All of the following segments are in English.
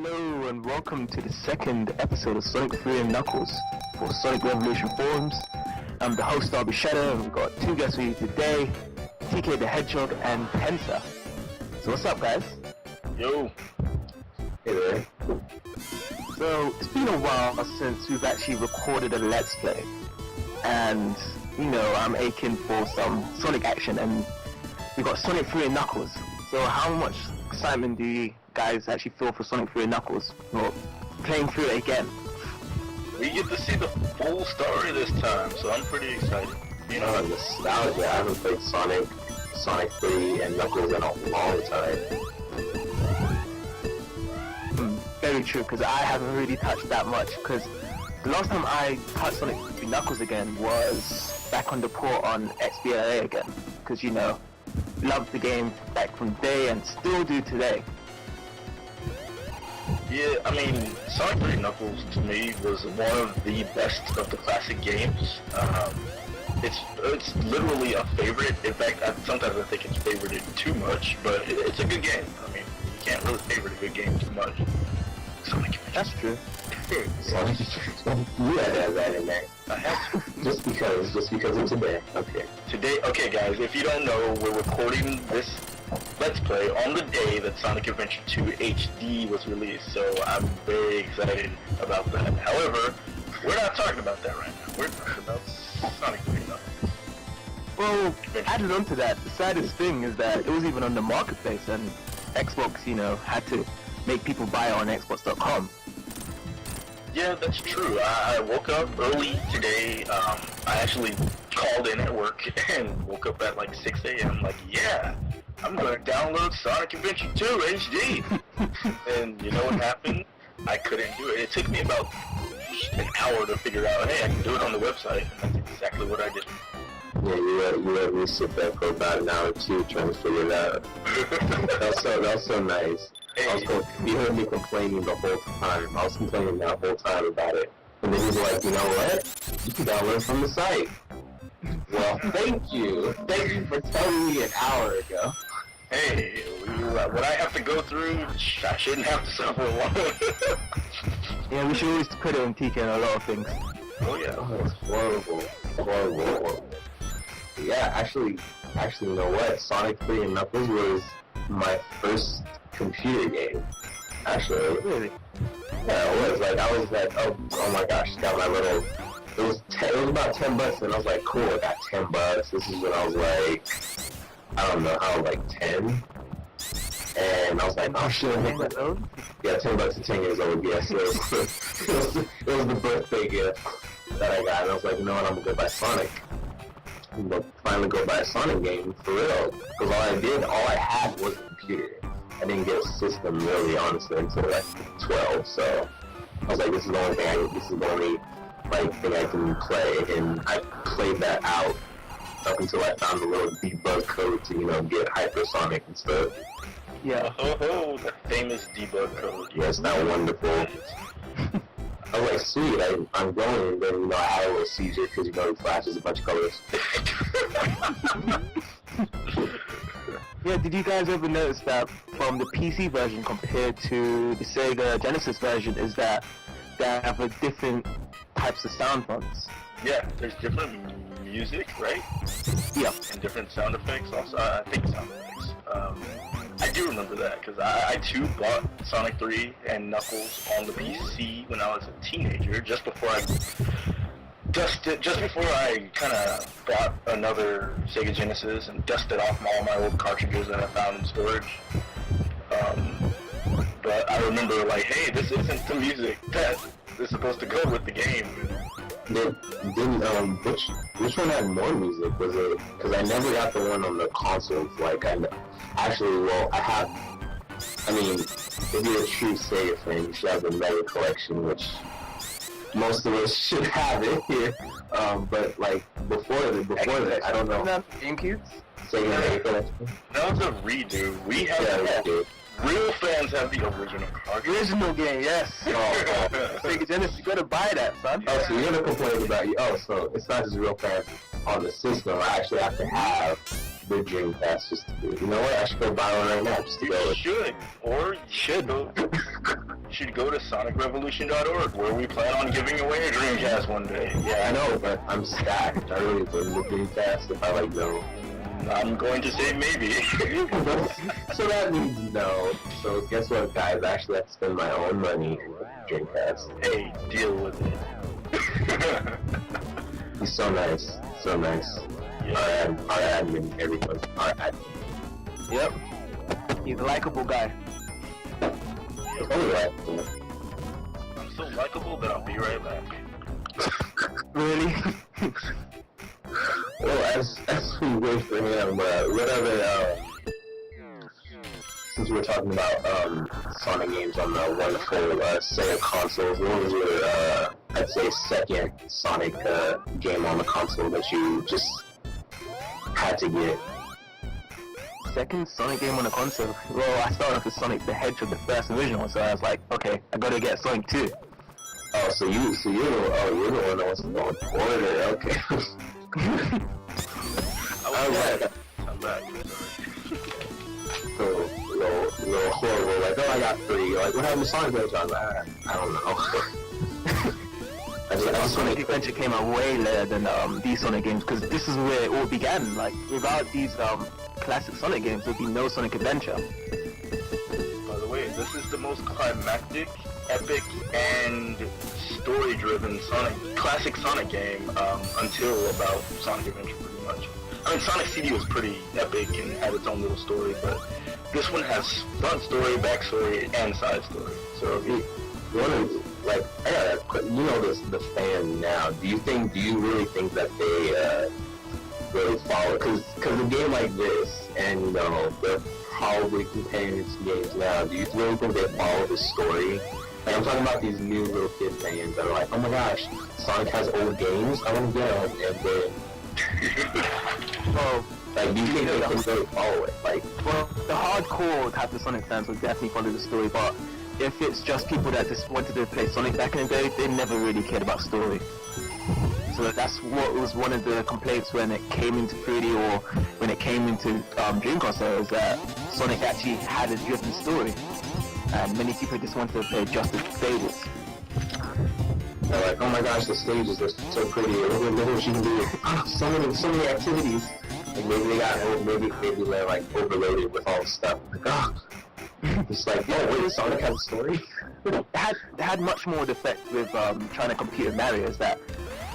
Hello and welcome to the second episode of Sonic 3 and Knuckles for Sonic Revolution Forums. I'm the host DaBlueShadow and we've got two guests with you today, TK the Hedgehog and Tensa. So what's up guys? Yo! Hey there. So it's been a while since we've actually recorded a Let's Play. And, you know, I'm aching for some Sonic action and we've got Sonic 3 and Knuckles. So how much excitement do you guys actually feel for Sonic 3 and Knuckles, or playing through it again? We get to see the full story this time, so I'm pretty excited. You know, nostalgia. I haven't played Sonic 3 and Knuckles in a long time. Very true, because I haven't really touched that much, because the last time I touched Sonic 3 Knuckles again was back on the port on XBLA again, because, you know, loved the game back from day and still do today. Yeah, I mean, Sonic 3 Knuckles to me was one of the best of the classic games. It's literally a favorite. In fact, sometimes I think it's favorited too much, but it's a good game. I mean, you can't really favorite a good game too much. Sonic. That's true. Sonic, you had to have that in there. I have to. just because of today. Okay guys, if you don't know, we're recording this Let's Play on the day that Sonic Adventure 2 HD was released, so I'm very excited about that. However, we're not talking about that right now. We're talking about Sonic 3 Knuckles. Well, added on to that, the saddest thing is that it was even on the marketplace and Xbox, you know, had to make people buy it on Xbox.com. Yeah, that's true. I woke up early today. I actually called in at work and woke up at like 6 a.m. Like, yeah, I'm going to download Sonic Adventure 2 HD. And you know what happened? I couldn't do it. It took me about an hour to figure out, hey, I can do it on the website. And that's exactly what I did. Yeah, you let me sit there for about an hour or two trying to figure it out. That was so nice. You heard me complaining the whole time. I was complaining the whole time about it. And then he's like, you know what? You can download from the site. Well, thank you. Thank you for telling me an hour ago. Hey, what I have to go through, I shouldn't have to suffer alone. Yeah, we should always credit on TK on a lot of things. Oh yeah. Oh, it's horrible. Horrible. Yeah, actually, you know what? Sonic 3 and Knuckles was my first computer game. Actually. Really? Yeah, it was. Like, I was like, oh my gosh, got my little... It was about $10, and I was like, cool, I got $10. This is when I was like, I don't know, I was like 10. And I was like, oh shit. Yeah, $10 at 10 years old, yes. It was the birthday gift that I got, and I was like, you know what, I'm gonna go buy Sonic. I'm gonna finally go buy a Sonic game, for real. Because all I had was a computer. I didn't get a system really, honestly, until like 12, so I was like, this is the only thing I can play, and I played that out up until I found the little debug code to, you know, get hypersonic and stuff. Yeah. Oh, the famous debug code. Yes, that wonderful. I was like, sweet, I'm going, and then, you know, I had a little seizure because, you know, it flashes a bunch of colors. Yeah, did you guys ever notice that from the PC version compared to the Sega Genesis version is that they have a different types of sound fonts? Yeah, there's different music, right? Yeah. And different sound effects also. I think sound effects. I do remember that because I too bought Sonic 3 and Knuckles on the PC when I was a teenager, just before I kind of bought another Sega Genesis and dusted off all my old cartridges that I found in storage. But I remember like, hey, this isn't the music that is supposed to go with the game. Which one had more music? Was it, because I never got the one on the consoles, like, I mean, if you're a true Sega fan, you should have the Mega Collection, which most of us should have it here, but like, before that, I don't know. GameCube? Sega Mega Collection? That was a redo. We have real fans have the original cartridge. Original game, yes. Oh. Sega Genesis, you gotta buy that, son. Oh, so you're gonna complain about so it's not just real fans on the system. I actually have to have the Dreamcast just to do. You know what? I should go buy one right now just to go. You should, or you should go. should go to sonicrevolution.org, where we plan on giving away a Dreamcast one day. Yeah, I know, but I'm stacked. I really wouldn't with Dreamcast if I like no. I'm going to say maybe. So that means no. So guess what, guys? I actually have to spend my own money for Dreamcast. Hey, deal with it. He's so nice. So nice. Yeah. Our admin, everyone. Our admin. Yep. He's a likable guy. Totally right. I'm so likable that I'll be right back. Really? Well, as we wait for him, whatever, since we're talking about Sonic games on the wonderful Sega consoles, what was your, I'd say, second Sonic game on the console that you just had to get? Second Sonic game on the console? Well, I started off with Sonic the Hedgehog, the first original, so I was like, okay, I gotta get Sonic 2. Oh, so you're the one that wants to go in order, okay. I'm back. So, little horrible, like, oh, I got 3. You're like, what happened to Sonic the Hedgehog? I don't know. Sonic Adventure came out way later than these Sonic games, because this is where it all began. Like, without these classic Sonic games, there'd be no Sonic Adventure. By the way, this is the most climactic, epic, and story-driven classic Sonic game until about Sonic Adventure, pretty much. I mean, Sonic CD was pretty epic and had its own little story, but this one has front story, backstory, and side story. So, like, you know the fan now. Do you really think that they really follow? Because a game like this, and you know, they're probably comparing it to games now. Do you really think they follow the story? Like, I'm talking about these new little kid fans that are like, oh my gosh, Sonic has old games, I want to get them, and then, Well, like, do you think they can really follow it? Like, well, the hardcore type of Sonic fans would definitely follow the story, but if it's just people that just wanted to play Sonic back in the day, they never really cared about story. So that's what was one of the complaints when it came into 3D or when it came into Dream Console, is that Sonic actually had a driven story. And many people just wanted to play just the stages. they're like, oh my gosh, the stages are so pretty, look what you can do. So many activities. Like, maybe they got, maybe they're like overloaded with all the stuff. Like, oh. It's like, oh wait, Sonic has a story? It had much more effect with trying to compete with Mario, is that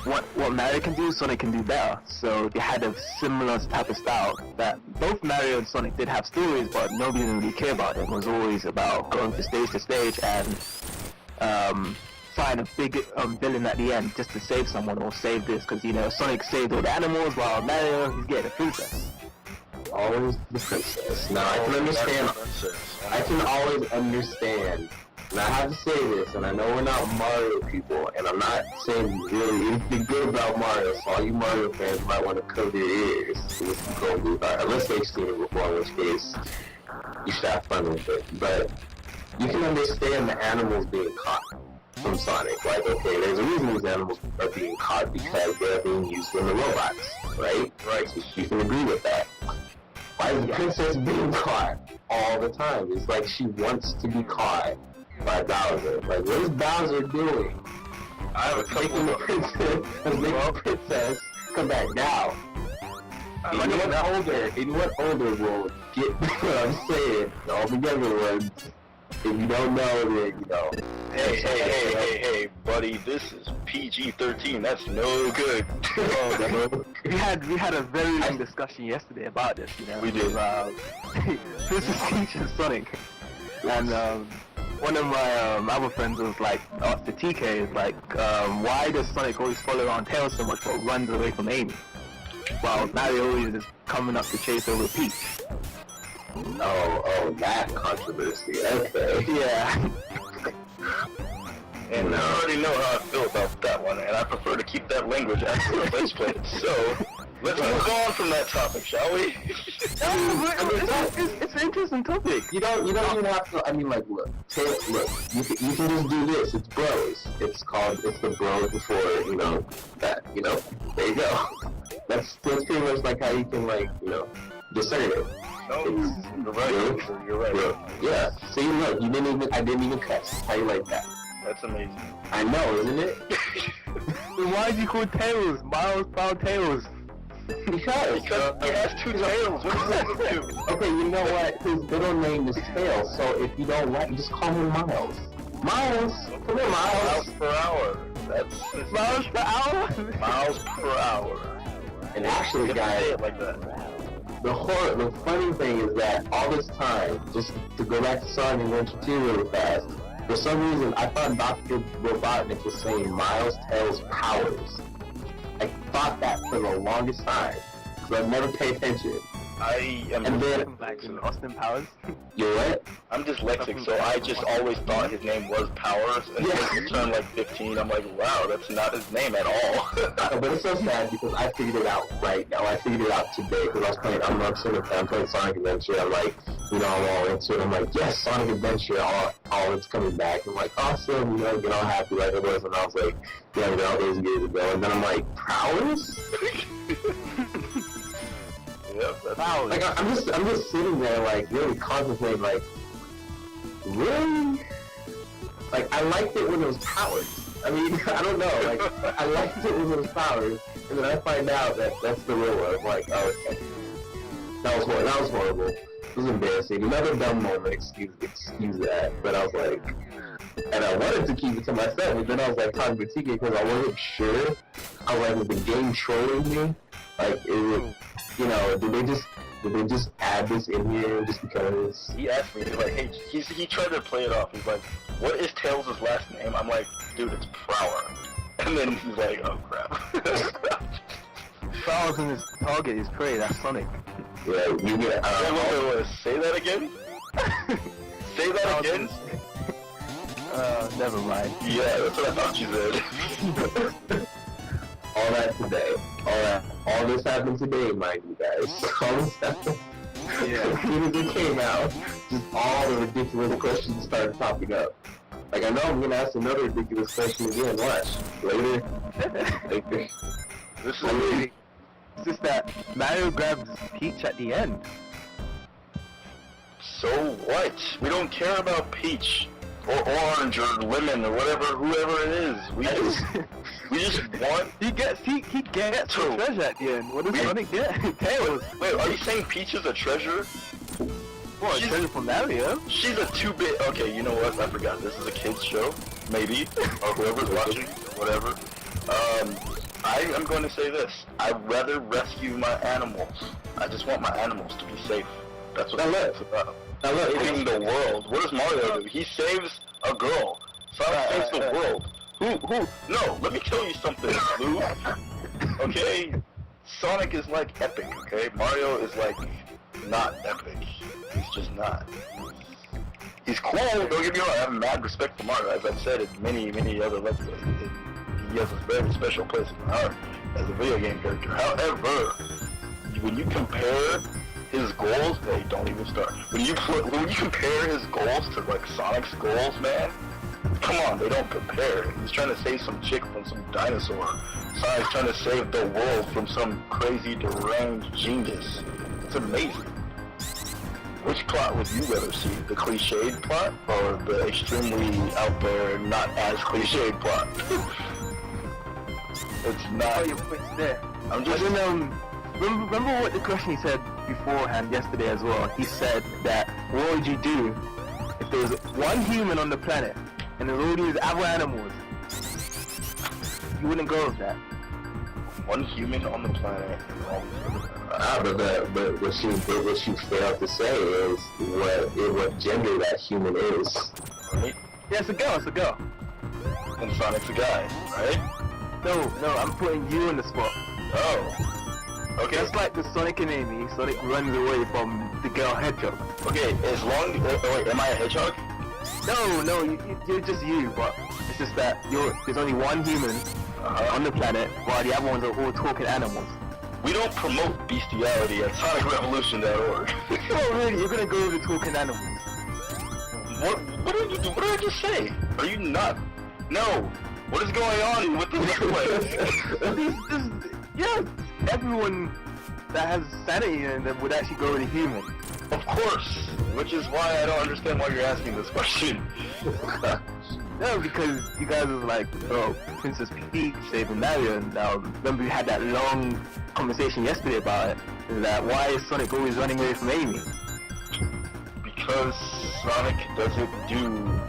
what Mario can do, Sonic can do better. So they had a similar type of style that both Mario and Sonic did have stories, but nobody didn't really care about it. It was always about going from stage to stage and find a big villain at the end just to save someone or save this, because you know Sonic saved all the animals while Mario, he's getting a princess. Always the princess. Now I can understand. I can always understand. And I have to say this, and I know we're not Mario people, and I'm not saying really anything good about Mario, so all you Mario fans might want to cover their ears to listen to Gold unless they've seen it before, in which case you should have fun with it. But you can understand the animals being caught from Sonic. Like, okay, there's a reason these animals are being caught, because they're being used in the robots, right? Right, so you can agree with that. Why is the princess being caught all the time? It's like she wants to be caught by Bowser. Like, what is Bowser doing? I have a couple Making the princess, making the princess come back now. Anyone older will get what I'm saying. All the younger ones, if you don't know, then you know. Hey, buddy, this is PG-13. That's no good. We had a very long discussion yesterday about this, you know. We did. Princess Peach and Sonic. And one of my other friends was like, after TK, is like, why does Sonic always follow around Tails so much but runs away from Amy? While Mario always is coming up to chase over Peach. Oh, that controversy. Okay. Yeah. And I already know how I feel about that one, and I prefer to keep that language after the Let's Play. So, let's move on from that topic, shall we? It's an interesting topic. You don't even have to. I mean, like, look. You can just do this. It's bros. It's the bros before that. There you go. That's pretty much like how you can, like, discern it. No, you're right. You're right. Yeah. See, look, I didn't even cuss. How you like that? That's amazing. I know, isn't it? Then why is he called Tails? Miles Proud Tails. Because he has two tails. What does that do? okay, you know what? His middle name is Tails, so if you don't like, just call him Miles. Miles, come here, Miles. Miles per hour. That's Miles per hour? miles per hour. And actually, You guys, say it like that. the funny thing is that all this time, just to go back to Sonic Adventure 2 really fast, for some reason I thought Dr. Robotnik was saying Miles Tails Powers. I thought that for the longest time, so I've never paid attention. I am And then- Like in Austin Powers. You're what? I'm dyslexic, so I just always thought his name was Powers. And Yeah. when he turned like 15, I'm like, wow, that's not his name at all. But it's so sad because I figured it out right now. I figured it out today because I was playing, I'm playing Sonic Adventure. I'm like, I'm all into it. I'm like, yes, Sonic Adventure, all it's coming back. I'm like, awesome, get all happy like it was when I was like, all those years ago. And then I'm like, Powers? Yep, that's Powers. Like, I'm just sitting there, like, really contemplating, like, really? Like, I liked it when it was Powers. I mean, I don't know, like, I liked it when it was Powers, and then I find out that that's the real one. I'm like, oh, okay. That was horrible. It was embarrassing. Another dumb moment, excuse that, but I was like, and I wanted to keep it to myself, but then I was like talking to TK because I wasn't sure. I was like, was the game trolling me? Like, is it, did they just add this in here just because? He asked me, he's like, hey, he tried to play it off. He's like, what is Tails' last name? I'm like, dude, it's Prower. And then he's like, oh crap. Powers in his target is prey. That's Sonic. Yeah, you get. Wait, say that again? Say that again? Never mind. Yeah, that's what I thought you said. All that today. All this happened today, mind you guys. All this happened. Yeah. As soon as it came out, just all the ridiculous questions started popping up. Like, I know I'm gonna ask another ridiculous question again. Watch. Later. This is It's just that Mario grabs Peach at the end. so what? We don't care about Peach or Orange or Lemon or whoever it is. We just want. He gets the treasure at the end. What does Sonic get? Tails. Wait, are you saying Peach is a treasure? What, a treasure from Mario? She's a 2-bit. Okay, you know what? I forgot. This is a kids show, maybe, or whoever's watching, whatever. I am going to say this. I'd rather rescue my animals. I just want my animals to be safe. That's what it's about. Now look, Saving the world. What does Mario do? He saves a girl. Sonic saves the world. Who? No, let me tell you something, Lou. Okay? Sonic is like epic, okay? Mario is like not epic. He's just not. He's cool, don't get me wrong. I have mad respect for Mario, as I've said in many, many other Let's Plays. He has a very special place in my heart as a video game character. However, when you compare his goals, they don't even start. When you compare his goals to like Sonic's goals, man, come on, they don't compare. He's trying to save some chick from some dinosaur. Sonic's trying to save the world from some crazy, deranged genius. It's amazing. Which plot would you rather see? The cliched plot or the extremely out there, not as cliched plot? It's not. Oh, your point's there. I'm just. And then, remember what the question he said beforehand yesterday as well? He said that, what would you do if there was one human on the planet and there were all these other animals? You wouldn't go with that. One human on the planet. but what she failed to say is what gender that human is. Right? Yeah, it's a girl. And Sonic's a guy, right? No, I'm putting you in the spot. Oh. Okay. Just like the Sonic and Amy, Sonic runs away from the girl Hedgehog. Okay, as long wait, am I a hedgehog? No, you're just you, but it's just that there's only one human on the planet, while the other ones are all talking animals. We don't promote bestiality at SonicRevolution.org. Oh really? You're gonna go with the talking animals? What did you do? What did I just say? Are you not? No. What is going on with this place? Yeah, everyone that has sanity and that would actually go with a human. Of course, which is why I don't understand why you're asking this question. No, because you guys was like, oh, Princess Peach saving Mario, and remember we had that long conversation yesterday about it, that why is Sonic always running away from Amy? Because Sonic doesn't do...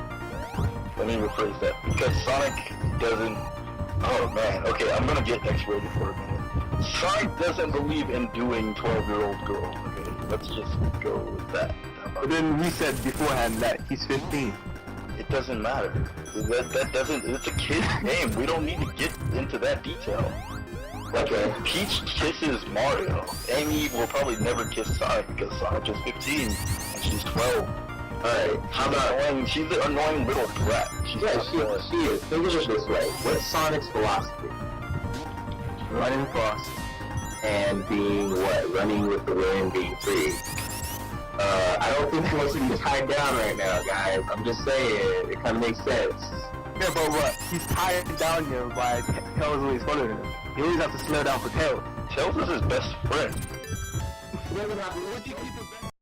Let me rephrase that. Because Sonic doesn't... Oh man, okay, I'm gonna get X-rated for a minute. Sonic doesn't believe in doing 12-year-old girls, okay? Let's just go with that. But then we said beforehand that he's 15. It doesn't matter. That doesn't... It's a kid's game. We don't need to get into that detail. Like, Peach kisses Mario. Amy will probably never kiss Sonic because Sonic is 15 and she's 12. Alright, how about... She's an annoying little brat. She is. Think of it this way. What's Sonic's philosophy? Running fast. And being what? Running with the wind, being free. I don't think he wants to be tied down right now, guys. I'm just saying, it kind of makes sense. Yeah, but what? He's tied down here by Tails always following him. He always has to slow down for Tails. Tails is his best friend. He doesn't have to